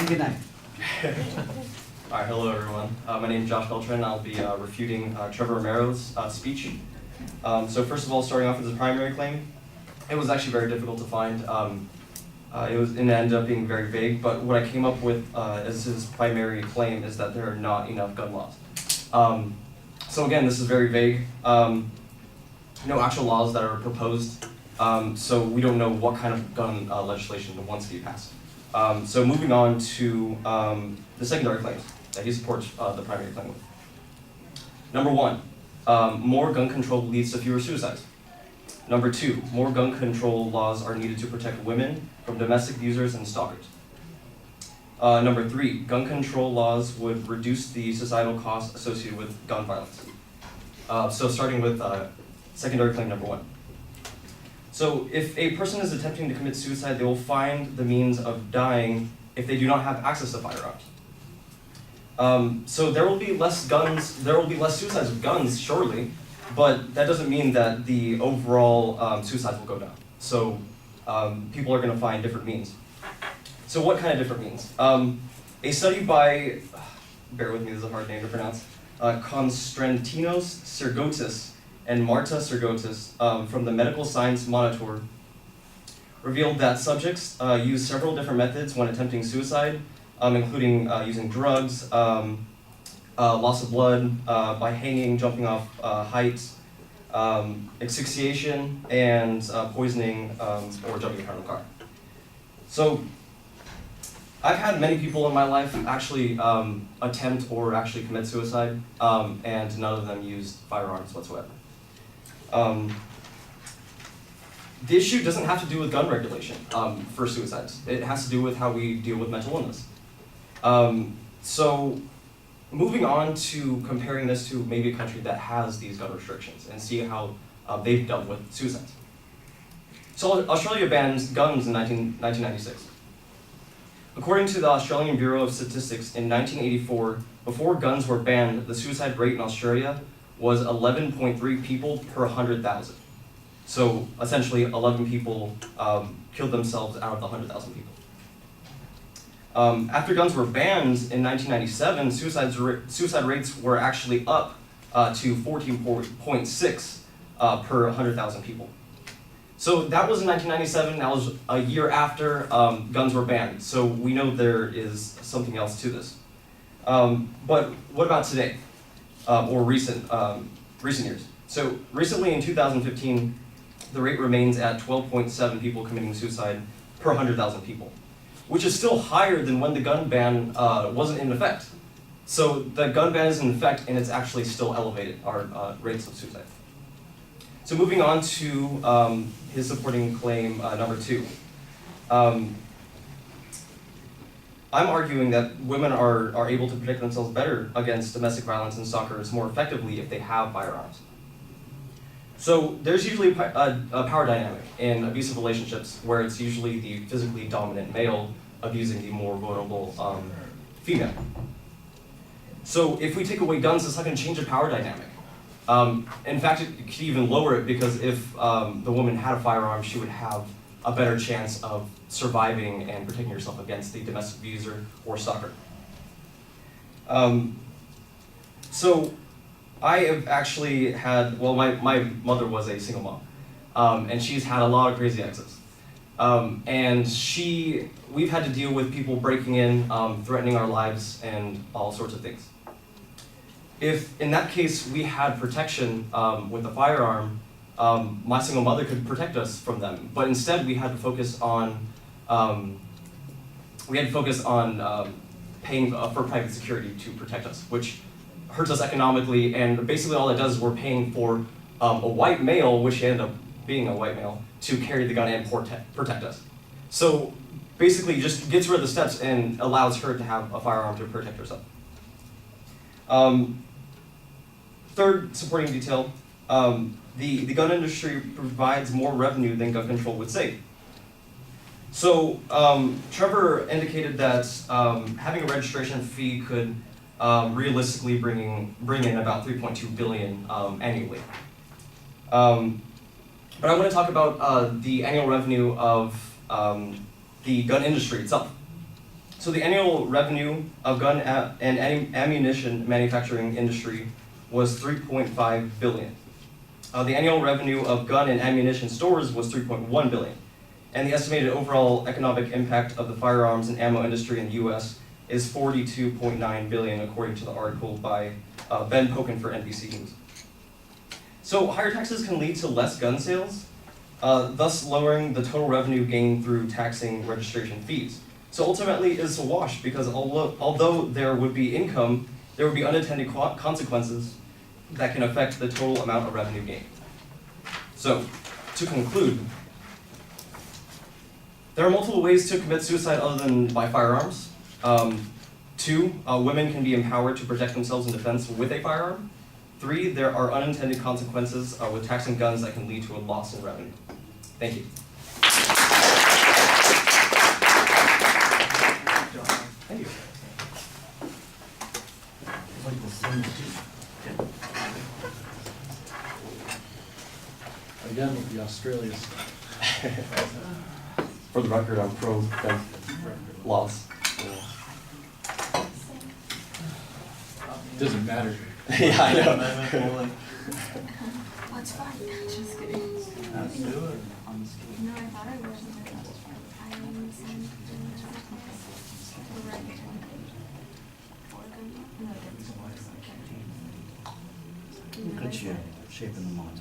good night. All right, hello everyone. My name is Josh Beltran. I'll be refuting Trevor Romero's speech. So first of all, starting off with his primary claim, it was actually very difficult to find. It ended up being very vague, but what I came up with as his primary claim is that there are not enough gun laws. So again, this is very vague. No actual laws that are proposed, so we don't know what kind of gun legislation wants to be passed. So moving on to the secondary claims that he supports the primary claim with. Number one, more gun control leads to fewer suicides. Number two, more gun control laws are needed to protect women from domestic abusers and stalkers. Number three, gun control laws would reduce the societal costs associated with gun violence. So starting with secondary claim number one. So if a person is attempting to commit suicide, they will find the means of dying if they do not have access to firearms. So there will be less guns, there will be less suicides with guns, surely, but that doesn't mean that the overall suicides will go down. So people are going to find different means. So what kind of different means? A study by, bear with me, this is a hard name to pronounce, Konstantinos Sergotis and Marta Sergotis from the Medical Science Monitor revealed that subjects use several different methods when attempting suicide, including using drugs, loss of blood, by hanging, jumping off heights, asphyxiation, and poisoning or jumping in front of a car. So I've had many people in my life actually attempt or actually commit suicide, and none of them used firearms whatsoever. The issue doesn't have to do with gun regulation for suicides. It has to do with how we deal with mental illness. So moving on to comparing this to maybe a country that has these gun restrictions and see how they've dealt with suicides. So Australia banned guns in 1996. According to the Australian Bureau of Statistics, in 1984, before guns were banned, the suicide rate in Australia was 11.3 people per 100,000. So essentially 11 people killed themselves out of the 100,000 people. After guns were banned in 1997, suicide rates were actually up to 14.6 per 100,000 people. So that was in 1997, that was a year after guns were banned. So we know there is something else to this. But what about today? Or recent years. So recently in 2015, the rate remains at 12.7 people committing suicide per 100,000 people, which is still higher than when the gun ban wasn't in effect. So the gun ban is in effect and it's actually still elevated, our rates of suicide. So moving on to his supporting claim number two. I'm arguing that women are able to protect themselves better against domestic violence and stalkers more effectively if they have firearms. So there's usually a power dynamic in abusive relationships where it's usually the physically dominant male abusing the more vulnerable female. So if we take away guns, it's not going to change the power dynamic. In fact, it could even lower it because if the woman had a firearm, she would have a better chance of surviving and protecting herself against the domestic abuser or stalker. So I have actually had, well, my mother was a single mom, and she's had a lot of crazy exes. And we've had to deal with people breaking in, threatening our lives, and all sorts of things. If, in that case, we had protection with a firearm, my single mother could protect us from them. But instead, we had to focus on paying for private security to protect us, which hurts us economically. And basically, all it does is we're paying for a white male, which ended up being a white male, to carry the gun and protect us. So basically, just gets rid of the steps and allows her to have a firearm to protect herself. Third supporting detail, the gun industry provides more revenue than gun control would save. So Trevor indicated that having a registration fee could realistically bring in about $3.2 billion annually. But I want to talk about the annual revenue of the gun industry itself. So the annual revenue of gun and ammunition manufacturing industry was $3.5 billion. The annual revenue of gun and ammunition stores was $3.1 billion. And the estimated overall economic impact of the firearms and ammo industry in the US is $42.9 billion, according to the article by Ben Pokin for NBC News. So higher taxes can lead to less gun sales, thus lowering the total revenue gained through taxing registration fees. So ultimately, it's a wash, because although there would be income, there would be unintended consequences that can affect the total amount of revenue gained. So, to conclude, there are multiple ways to commit suicide other than by firearms. 2, women can be empowered to protect themselves in defense with a firearm. 3, there are unintended consequences with taxing guns that can lead to a loss in revenue. Thank you. Thank you. Again with the Australians. For the record, I'm pro-gun laws. Doesn't matter. Yeah, I know. What's fun? Just kidding. Let's do it. No, I thought I was. Good shape, shaping the model.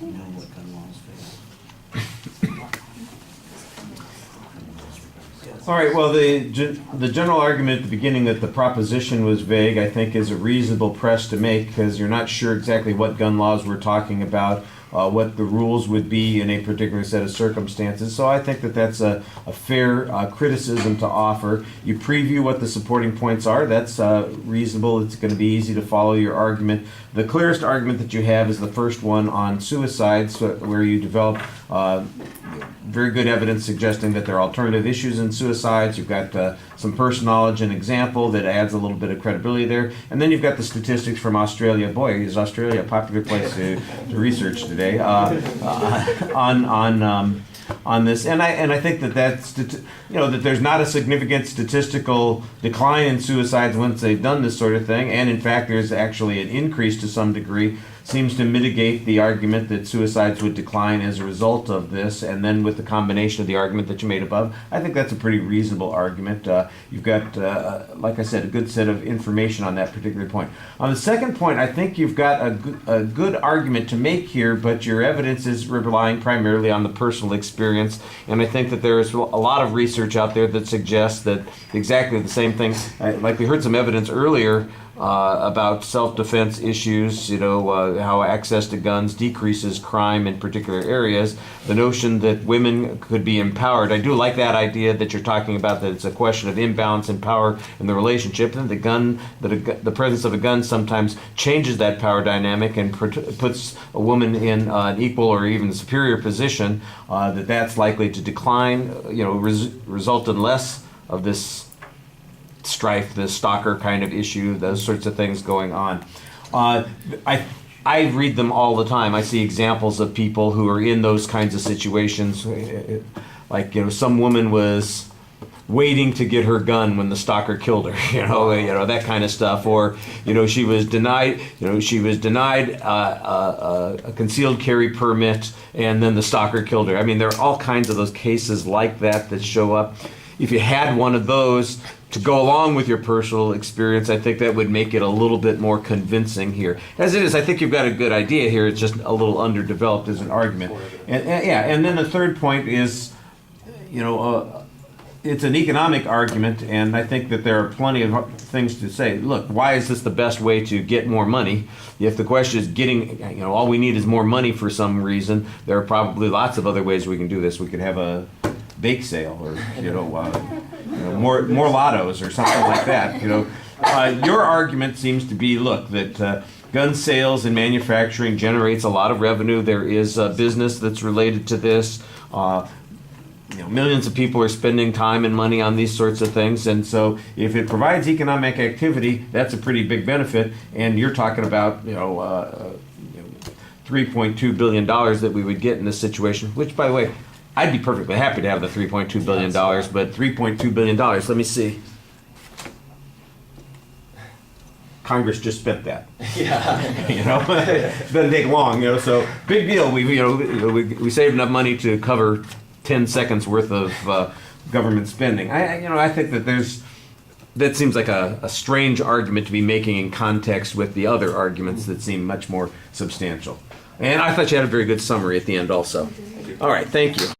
You know what gun laws fail. All right, well, the general argument at the beginning that the proposition was vague, I think, is a reasonable press to make, because you're not sure exactly what gun laws we're talking about, what the rules would be in a particular set of circumstances. So I think that that's a fair criticism to offer. You preview what the supporting points are. That's reasonable. It's going to be easy to follow your argument. The clearest argument that you have is the first one on suicides, where you develop very good evidence suggesting that there are alternative issues in suicides. You've got some person knowledge and example that adds a little bit of credibility there. And then you've got the statistics from Australia. Boy, is Australia a popular place to research today on this. And I think that that there's not a significant statistical decline in suicides once they've done this sort of thing. And in fact, there's actually an increase to some degree. Seems to mitigate the argument that suicides would decline as a result of this, and then with the combination of the argument that you made above, I think that's a pretty reasonable argument. You've got, like I said, a good set of information on that particular point. On the second point, I think you've got a good argument to make here, but your evidence is relying primarily on the personal experience, and I think that there is a lot of research out there that suggests that exactly the same thing. Like we heard some evidence earlier about self-defense issues, how access to guns decreases crime in particular areas. The notion that women could be empowered. I do like that idea that you're talking about, that it's a question of imbalance in power in the relationship, and the presence of a gun sometimes changes that power dynamic and puts a woman in an equal or even superior position, that's likely to decline, result in less of this strife, the stalker kind of issue, those sorts of things going on. I read them all the time. I see examples of people who are in those kinds of situations, like some woman was waiting to get her gun when the stalker killed her, that kind of stuff, or she was denied a concealed carry permit, and then the stalker killed her. I mean, there are all kinds of those cases like that show up. If you had one of those to go along with your personal experience, I think that would make it a little bit more convincing here. As it is, I think you've got a good idea here. It's just a little underdeveloped as an argument. And then the third point is, it's an economic argument, and I think that there are plenty of things to say. Look, why is this the best way to get more money? If the question is getting, all we need is more money for some reason, there are probably lots of other ways we can do this. We could have a bake sale, or more lottos or something like that. Your argument seems to be, look, that gun sales and manufacturing generates a lot of revenue. There is a business that's related to this. Millions of people are spending time and money on these sorts of things, and so if it provides economic activity, that's a pretty big benefit. And you're talking about $3.2 billion that we would get in this situation, which, by the way, I'd be perfectly happy to have the $3.2 billion, but $3.2 billion, let me see. Congress just spent that. Yeah. You know, doesn't take long. You know, so big deal. We saved enough money to cover 10 seconds worth of government spending. I think that seems like a strange argument to be making in context with the other arguments that seem much more substantial. And I thought you had a very good summary at the end also. All right, thank you.